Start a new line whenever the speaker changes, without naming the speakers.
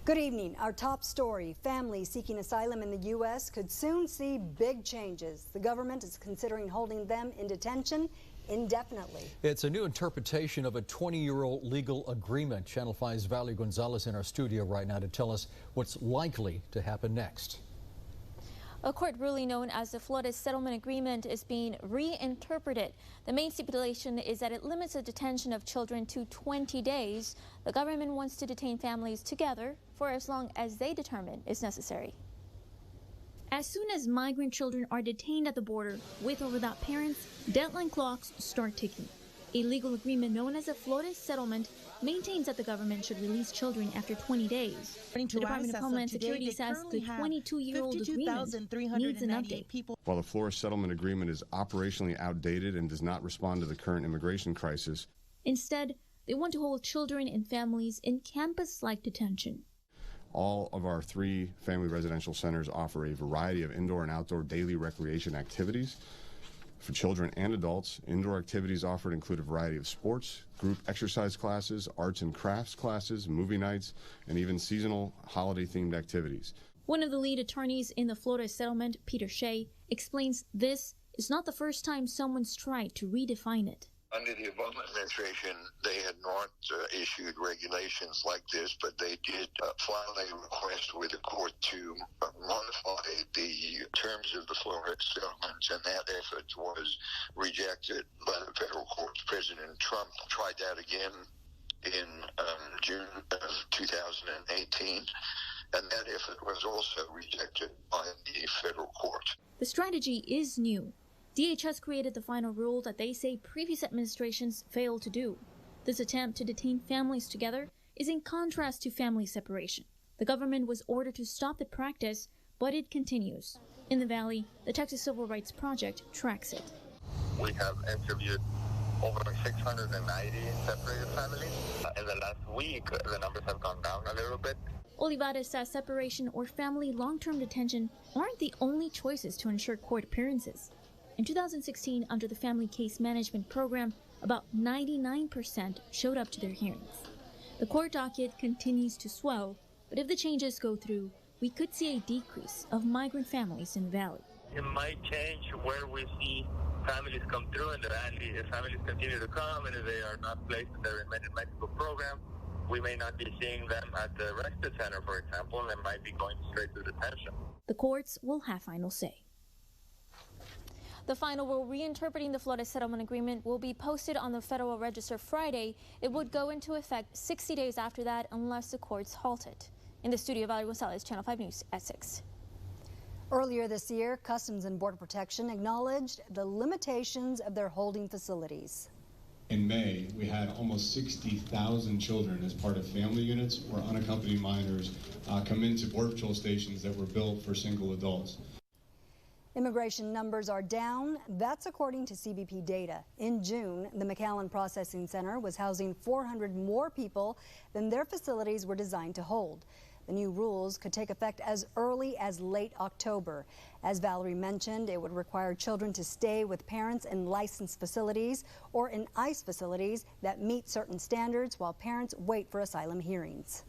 Good evening. Our top story, families seeking asylum in the U.S. could soon see big changes. The government is considering holding them in detention indefinitely.
It's a new interpretation of a 20-year-old legal agreement. Channel 5's Valerie Gonzalez in our studio right now to tell us what's likely to happen next.
A court ruling known as the Florida Settlement Agreement is being reinterpreted. The main stipulation is that it limits the detention of children to 20 days. The government wants to detain families together for as long as they determine is necessary. As soon as migrant children are detained at the border, with or without parents, deadline clocks start ticking. A legal agreement known as the Florida Settlement maintains that the government should release children after 20 days. The Department of Homeland Security says the 22-year-old agreement needs an update.
While the Florida Settlement Agreement is operationally outdated and does not respond to the current immigration crisis,
instead, they want to hold children and families in campus-like detention.
all of our 3 family residential centers offer a variety of indoor and outdoor daily recreation activities. For children and adults, indoor activities offered include a variety of sports, group exercise classes, arts and crafts classes, movie nights, and even seasonal holiday-themed activities.
One of the lead attorneys in the Florida settlement, Peter Shea, explains this is not the first time someone's tried to redefine it.
Under the Obama administration, they had not issued regulations like this, but they did file a request with the court to modify the terms of the Florida settlements, and that effort was rejected by the federal courts. President Trump tried that again in June of 2018, and that effort was also rejected by the federal court.
The strategy is new. DHS created the final rule that they say previous administrations failed to do. This attempt to detain families together is in contrast to family separation. The government was ordered to stop the practice, but it continues. In the Valley, the Texas Civil Rights Project tracks it.
We have interviewed over 690 separated families. In the last week, the numbers have gone down a little bit.
Olivares says separation or family long-term detention aren't the only choices to ensure court appearances. In 2016, under the Family Case Management Program, about 99% showed up to their hearings. The court docket continues to swell, but if the changes go through, we could see a decrease of migrant families in the Valley.
It might change where we see families come through in the Valley. If families continue to come and if they are not placed in the Remain in Mexico program, we may not be seeing them at the Respite Center, for example, and they might be going straight to detention.
The courts will have final say. The final rule reinterpreting the Florida Settlement Agreement will be posted on the Federal Register Friday. It would go into effect 60 days after that unless the courts halt it. In the studio, Valerie Gonzalez, Channel 5 News at 6.
Earlier this year, Customs and Border Protection acknowledged the limitations of their holding facilities.
In May, we had almost 60,000 children as part of family units or unaccompanied minors come into Border Patrol stations that were built for single adults.
Immigration numbers are down. That's according to CBP data. In June, the McAllen Processing Center was housing 400 more people than their facilities were designed to hold. The new rules could take effect as early as late October. As Valerie mentioned, it would require children to stay with parents in licensed facilities or in ICE facilities that meet certain standards while parents wait for asylum hearings.